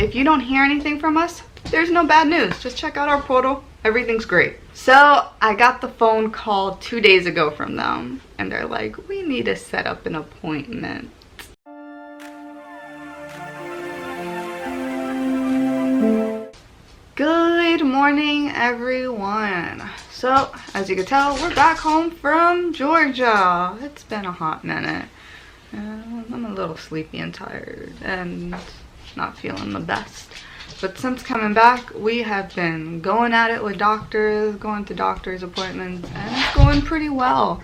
if you don't hear anything from us, there's no bad news. Just check out our portal. Everything's great. So I got the phone call 2 days ago from them, and they're like, we need to set up an appointment. Good morning, everyone. So as you can tell, we're back home from Georgia. It's been a hot minute. I'm a little sleepy and tired and not feeling the best. But since coming back, we have been going at it with doctors, going to doctor's appointments, and it's going pretty well.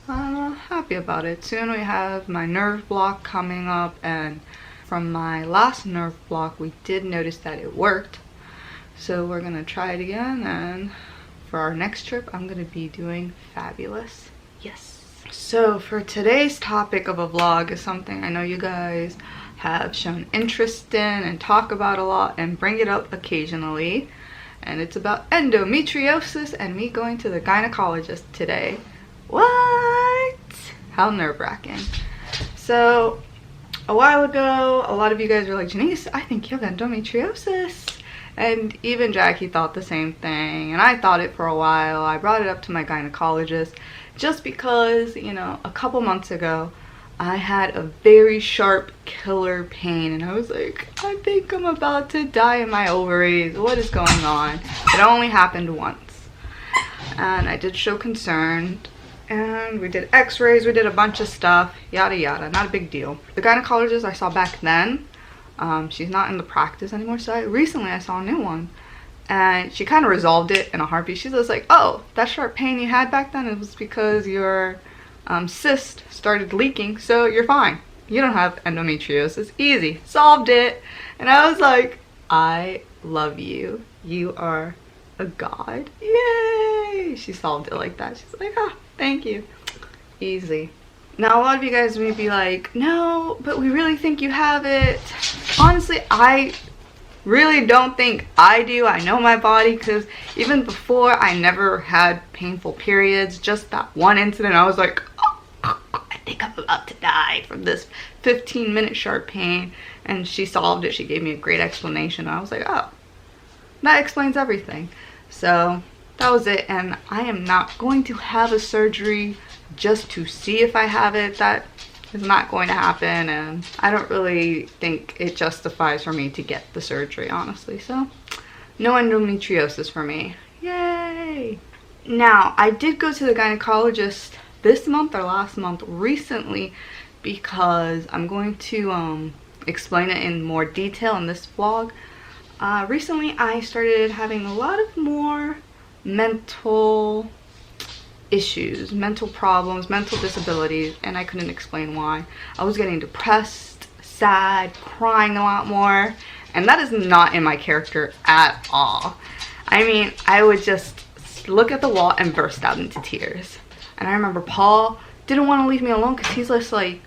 I'm happy about it. Soon we have my nerve block coming up, and from my last nerve block, we did notice that it worked. So we're gonna try it again, and for our next trip, I'm gonna be doing fabulous. Yes. So for today's topic of a vlog is something I know you guys have shown interest in and talk about a lot and bring it up occasionally. And it's about endometriosis and me going to the gynecologist today. What? How nerve-wracking. So a while ago, a lot of you guys were like, Janice, I think you have endometriosis. And even Jackie thought the same thing, and I thought it for a while. I brought it up to my gynecologist just because, you know, a couple months ago I had a very sharp killer pain, and I was like, I think I'm about to die in my ovaries. What is going on? It only happened once, and I did show concern, and we did x-rays, we did a bunch of stuff, yada yada, not a big deal. The gynecologist I saw back then, she's not in the practice anymore, so recently I saw a new one, and she kind of resolved it in a heartbeat. She was like, oh, that sharp pain you had back then, it was because your cyst started leaking, so you're fine. You don't have endometriosis. Easy. Solved it. And I was like, I love you. You are a god. Yay! She solved it like that. She's like, ah, thank you. Easy. Now, a lot of you guys may be like, no, but we really think you have it. Honestly, I really don't think I do. I know my body, because even before, I never had painful periods. Just that one incident, I was like, oh, I think I'm about to die from this 15-minute sharp pain. And she solved it. She gave me a great explanation. I was like, oh, that explains everything. So that was it. And I am not going to have a surgery just to see if I have it. That is not going to happen, and I don't really think it justifies for me to get the surgery, honestly. So no endometriosis for me. Yay! Now, I did go to the gynecologist this month or last month recently, because I'm going to explain it in more detail in this vlog. Recently I started having a lot of more mental issues, mental problems, mental disabilities, and I couldn't explain why. I was getting depressed, sad, crying a lot more, and that is not in my character at all. I mean, I would just look at the wall and burst out into tears. And I remember Paul didn't want to leave me alone, because he's just like,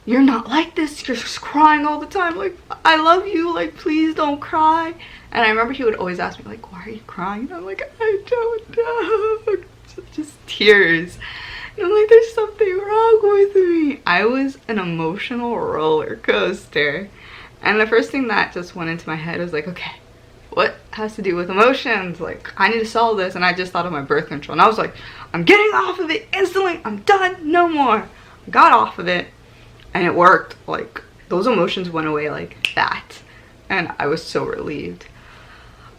you're not like this, you're just crying all the time, like, I love you, like, please don't cry. And I remember he would always ask me, like, why are you crying? And I'm like, I don't know. Just tears. And I'm like, there's something wrong with me. I was an emotional roller coaster. And the first thing that just went into my head was like, okay, what has to do with emotions? Like, I need to solve this. And I just thought of my birth control. And I was like, I'm getting off of it instantly. I'm done. No more. I got off of it. And it worked. Like, those emotions went away like that. And I was so relieved.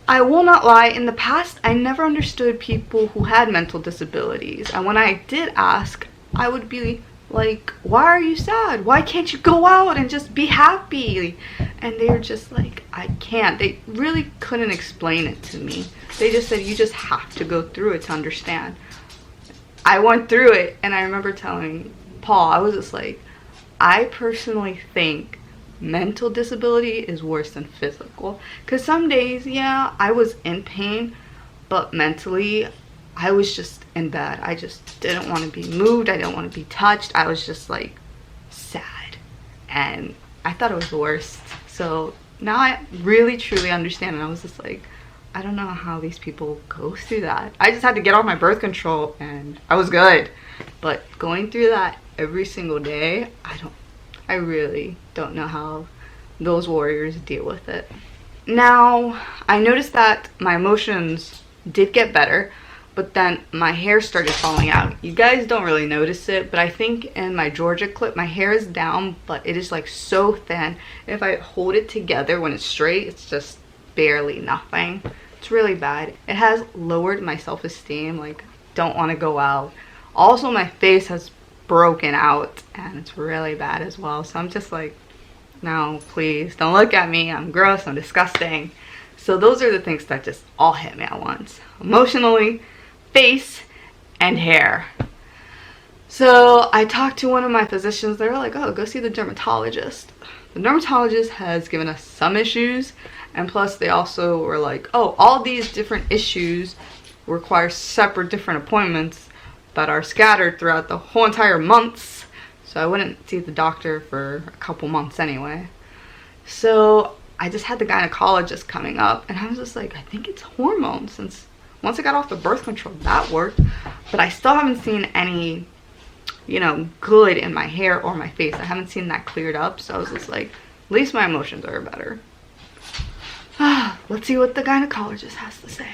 I will not lie, in the past, I never understood people who had mental disabilities. And when I did ask, I would be like, why are you sad? Why can't you go out and just be happy? And they were just like, I can't. They really couldn't explain it to me. They just said, you just have to go through it to understand. I went through it, and I remember telling Paul, I was just like, I personally think mental disability is worse than physical, because some days, yeah, I was in pain, but mentally I was just in bed. I just didn't want to be moved. I didn't want to be touched. I was just like sad, and I thought it was the worst. So now I really truly understand, and I was just like, I don't know how these people go through that. I just had to get off my birth control and I was good, but going through that every single day, I really don't know how those warriors deal with it. Now, I noticed that my emotions did get better, but then my hair started falling out. You guys don't really notice it, but I think in my Georgia clip, my hair is down, but it is like so thin. If I hold it together when it's straight, it's just barely nothing. It's really bad. It has lowered my self-esteem, like don't want to go out. Also, my face has broken out and it's really bad as well. So I'm just like, no, please don't look at me. I'm gross, I'm disgusting. So those are the things that just all hit me at once. Emotionally, face, and hair. So I talked to one of my physicians. They were like, oh, go see the dermatologist. The dermatologist has given us some issues, and plus they also were like, oh, all these different issues require separate different appointments that are scattered throughout the whole entire months. So I wouldn't see the doctor for a couple months anyway. So I just had the gynecologist coming up, and I was just like, I think it's hormones, since once I got off the birth control, that worked. But I still haven't seen any, you know, good in my hair or my face. I haven't seen that cleared up. So I was just like, at least my emotions are better. Let's see what the gynecologist has to say.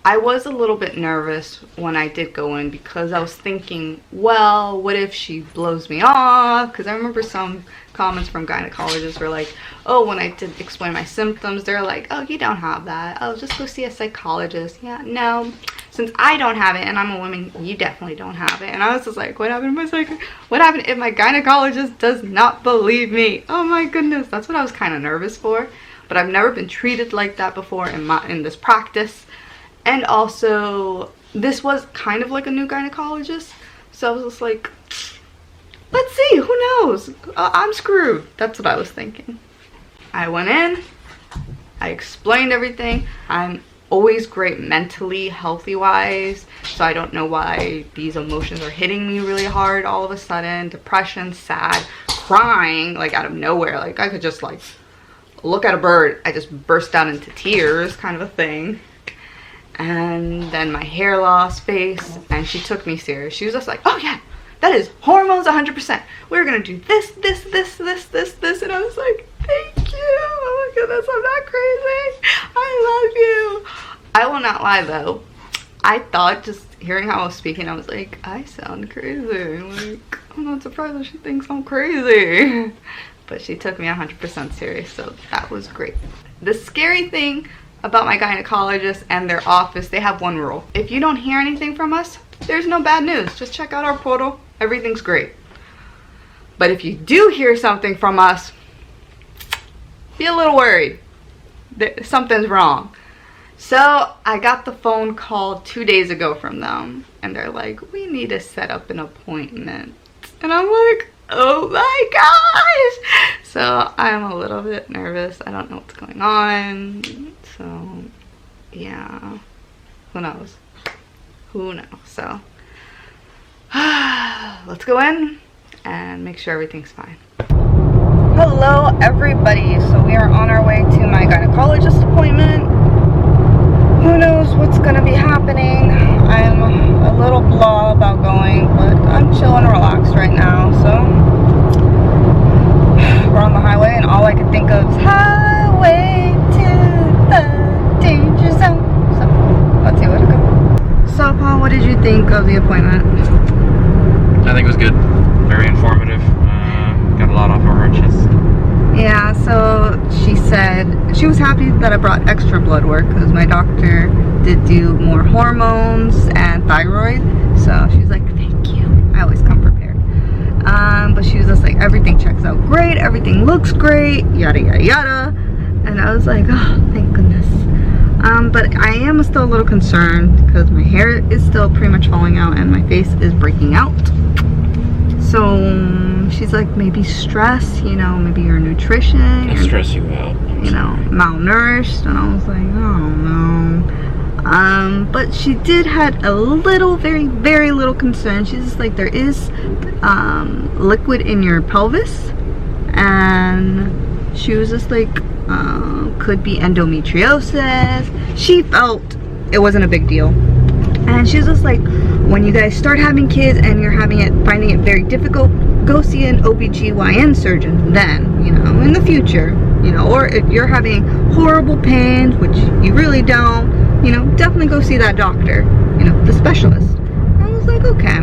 I was a little bit nervous when I did go in because I was thinking, well, what if she blows me off? Because I remember some comments from gynecologists were like, oh, when I did explain my symptoms, they're like, oh, you don't have that. Oh, just go see a psychologist. Yeah, no, since I don't have it and I'm a woman, you definitely don't have it. And I was just like, what happened what happened if my gynecologist does not believe me? Oh my goodness, that's what I was kind of nervous for. But I've never been treated like that before in this practice. And also, this was kind of like a new gynecologist. So I was just like, let's see, who knows? I'm screwed. That's what I was thinking. I went in, I explained everything. I'm always great mentally, healthy-wise. So I don't know why these emotions are hitting me really hard all of a sudden. Depression, sad, crying, like out of nowhere. Like I could just like look at a bird. I just burst out into tears, kind of a thing. And then my hair loss, face, and she took me serious. She was just like, oh yeah, that is hormones 100%. We're gonna do this, this, this, this, this, this. And I was like, thank you. Oh my goodness, I'm not crazy. I love you. I will not lie though. I thought, just hearing how I was speaking, I was like, I sound crazy. Like, I'm not surprised that she thinks I'm crazy. But she took me 100% serious, so that was great. The scary thing about my gynecologist and their office, they have one rule. If you don't hear anything from us, there's no bad news. Just check out our portal. Everything's great. But if you do hear something from us, be a little worried. Something's wrong. So I got the phone call 2 days ago from them, and they're like, we need to set up an appointment. And I'm like, oh my gosh. So I'm a little bit nervous. I don't know what's going on. So yeah, who knows? Who knows? So let's go in and make sure everything's fine. Hello everybody. So we are on our way to my gynecologist appointment. Who knows what's gonna be happening? I'm a little blah about going, but I'm chilling and relaxed right now. So we're on the highway, and all I could think of is highway to the danger zone. So let's see where to go. So Paul, what did you think of the appointment? I think it was good. Very informative. Got a lot off our chest. Yeah, so she said she was happy that I brought extra blood work because my doctor did do more hormones and thyroid. So she was like, thank you. I always come prepared. But she was just like, everything checks out great. Everything looks great. Yada, yada, yada. And I was like, oh, thank goodness. But I am still a little concerned because my hair is still pretty much falling out and my face is breaking out. So she's like, maybe stress, you know, maybe your nutrition. I'll stress you out. You know, malnourished. And I was like, oh no. But she did had a little, very, very little concern. She's just like, there is liquid in your pelvis. And she was just like, could be endometriosis. She felt it wasn't a big deal. And she was just like, when you guys start having kids and you're finding it very difficult, go see an OBGYN surgeon then, you know, in the future. you know, or if you're having horrible pains, which you really don't, you know, definitely go see that doctor, you know, the specialist. I was like, okay.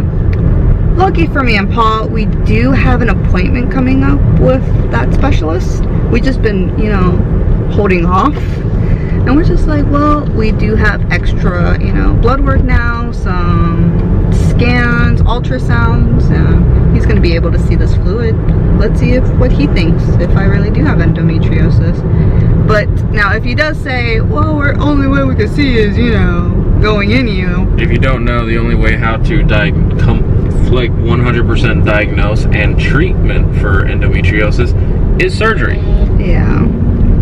Lucky for me and Paul, we do have an appointment coming up with that specialist. We just been, you know, holding off. And we're just like, well, we do have extra, you know, blood work now, some scans, ultrasounds, and he's going to be able to see this fluid. Let's see what he thinks, if I really do have endometriosis. But now if he does say, well, the only way we can see is, you know, going in you. If you don't know, the only way how to 100% diagnose and treatment for endometriosis is surgery. Yeah.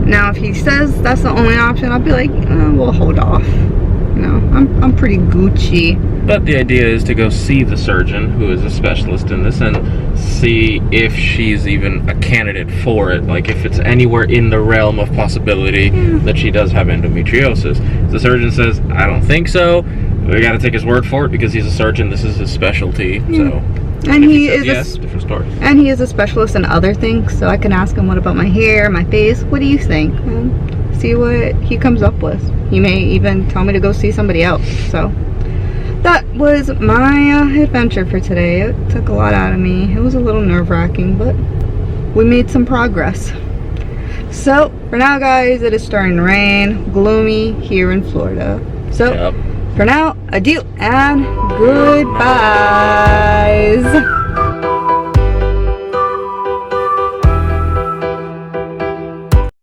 Now if he says that's the only option, I'll be like, we'll hold off. You know, I'm pretty Gucci. But the idea is to go see the surgeon who is a specialist in this and see if she's even a candidate for it. Like if it's anywhere in the realm of possibility that she does have endometriosis. If the surgeon says, I don't think so, we got to take his word for it because he's a surgeon. This is his specialty. So. And he is yes, different story. And he is a specialist in other things, so I can ask him, what about my hair, my face? What do you think? And see what he comes up with. He may even tell me to go see somebody else. So that was my adventure for today. It took a lot out of me. It was a little nerve-wracking, but we made some progress. So for now, guys, it is starting to rain, gloomy here in Florida. So for now, adieu and goodbyes.